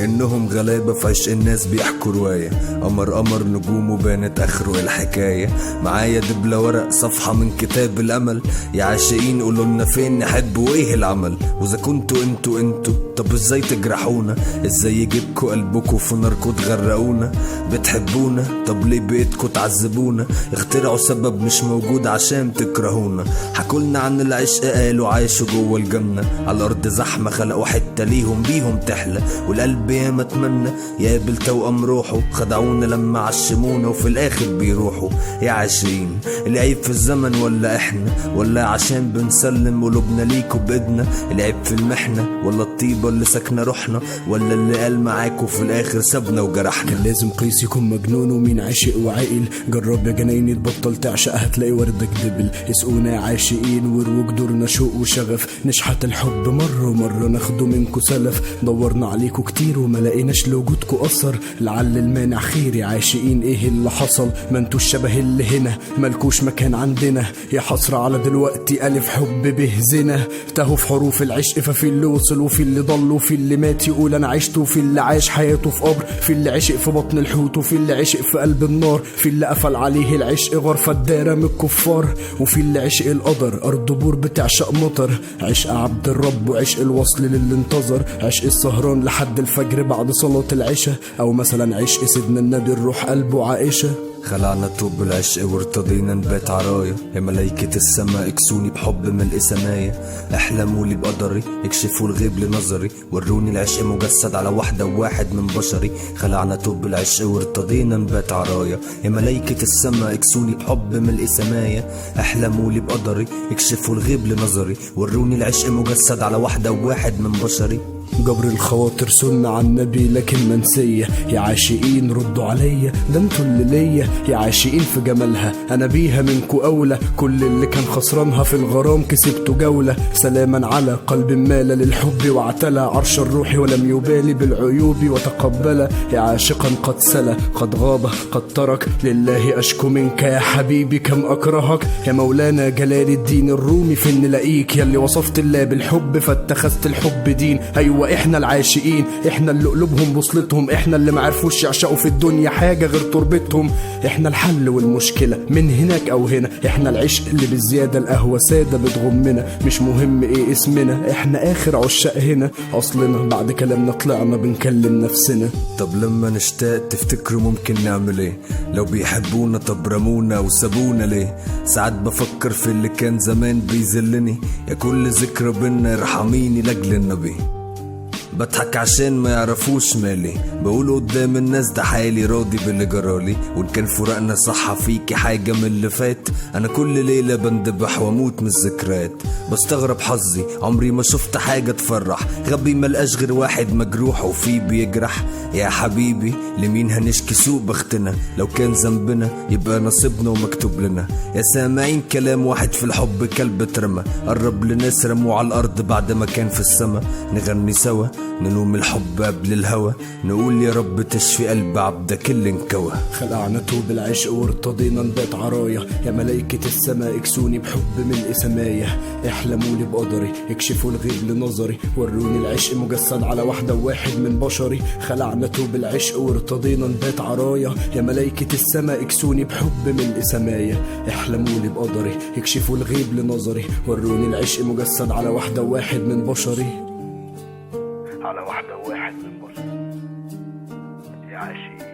كأنهم غلابة في عشق الناس بيحكوا رواية. قمر نجومه بانت اخره الحكاية. معايا دبلة ورق صفحة من كتاب الامل. يا عاشقين قولولنا فين نحب وايه العمل. واذا كنتوا انتوا طب ازاي تجرحونا؟ ازاي يجيبكوا قلبكوا في ناركوا تغرقونا؟ بتحبونا طب ليه بقيتكوا تعذبونا؟ اخترعوا سبب مش موجود عشان تكرهونا. حكولنا عن العشق قالوا عايشوا جوه الجنة. على الارض زحمة خلقوا حتة ليهم بيهم تحلى. والقلب ياما اتمنى يقابل توأم روحه. خدعونا لما عشمونا وفي الاخر بيروحوا. يا عاشقين العيب في الزمن ولا احنا؟ ولا عشان بنسلم قلوبنا ليكوا بايدنا؟ العيب في المحنة ولا الطيبة اللي ساكنة روحنا؟ ولا اللي قال معاكوا في الاخر سابنا وجرحنا؟ كان لازم قيس يكون مجنون ومين عاشق وعاقل. جرب يا جنايني تبطل تعشق هتلاقي وردك دبل. اسقونا يا عاشقين وروج دورنا شوق وشغف. نشحت الحب مرة ومرة ناخده منكو سلف. دورنا عليكو كتير وما لقيناش لوجودكو اثر. لعل المانع خير يا عاشقين ايه اللي حصل؟ ما انتوش شبه اللي هنا مالكوش مكان عندنا. يا حسرة على دلوقتي الف حب به زنا. تاهوا في حروف العشق ففي اللي وصل وفي اللي ضل وفي اللي مات يقول انا عشت وفي اللي عاش حياته في قبر. في اللي عشق في بطن الحوت وفي اللي عشق في قلب النار. في اللي قفل عليه العشق غرفة دايرة من الكفار. وفي اللي عشق القدر ارض بور بتعشق مطر. عشق عبد الرب وعشق الوصل للي انتظر. عشق السهران لحد الفجر بعد صلاة العشاء. او مثلا عشق سيدنا النبي الروح قلبه عائشة. خلعنا طوب العشق وارتضينا نبات عرايا. يا ملايكة السما اكسوني بحب ملء سمايا. احلموا لي بقدري اكشفوا الغيب لنظري. وروني العشق مجسد على واحدة وواحد من بشري. خلعنا طوب العشق وارتضينا نبات عرايا. يا ملايكة السما اكسوني بحب ملء سمايا. احلموا لي بقدري اكشفوا الغيب لنظري. وروني العشق مجسد على واحدة وواحد من بشري. جبر الخواطر سنة عن النبي لكن منسية. يا عاشقين ردوا عليا ده انتوا اللي ليا. يا عاشقين في جمالها انا بيها منكو اولى. كل اللي كان خسرانها في الغرام كسبته جولة. سلاما على قلب مال للحب واعتلى. عرش الروح ولم يبالي بالعيوب وتقبل. يا عاشقا قد سلى قد غاب قد ترك. لله اشكو منك يا حبيبي كم اكرهك. يا مولانا جلال الدين الرومي فين نلاقيك؟ يا اللي وصفت الله بالحب فاتخذت الحب دين. ايوه احنا العاشقين احنا اللي قلوبهم بوصلتهم. احنا اللي معرفوش يعشقوا في الدنيا حاجة غير تربتهم. احنا الحل والمشكلة من هناك او هنا. احنا العشق اللي بالزيادة القهوة سادة بتغمنا. مش مهم ايه اسمنا احنا اخر عشاق هنا. اصلنا بعد كلامنا طلعنا بنكلم نفسنا. طب لما نشتاق تفتكروا ممكن نعمل ايه؟ لو بيحبونا طب رمونا وسابونا ليه؟ ساعات بفكر في اللي كان زمان بيذلني. يا كل ذكرى بينا ارحميني لاجل النبي. بضحك عشان ما يعرفوش مالي. بقول قدام الناس ده حالي راضي باللي جرالي. وان كان فراقنا صح فيكي حاجة من اللي فات. انا كل ليلة بندبح واموت من الذكريات. بستغرب حظي عمري ما شفت حاجة تفرح. غبي ملقاش غير واحد مجروح وفيه بيجرح. يا حبيبي لمين هنشكي سوء بختنا؟ لو كان ذنبنا يبقى نصيبنا ومكتوب لنا. يا سامعين كلام واحد في الحب كلب اترمى. قرب لناس رموا على الارض بعد ما كان في السما. نغني سوا نلوم الحب قبل الهوى. نقول يا رب تشفي قلب عبدك اللي انكوى. خلعنا طوب العشق وارتضينا نبات عرايا. يا ملايكة السما اكسوني بحب ملء سمايا. احلموا لي بقدري اكشفوا الغيب لنظري. وروني العشق مجسد على واحدة وواحد من بشري. خلعنا طوب العشق وارتضينا نبات عرايا. يا ملايكة السما اكسوني بحب ملء سمايا. احلموا لي بقدري اكشفوا الغيب لنظري. وروني العشق مجسد على واحدة وواحد من بشري. على واحدة وواحد من بشر. يا عاشقين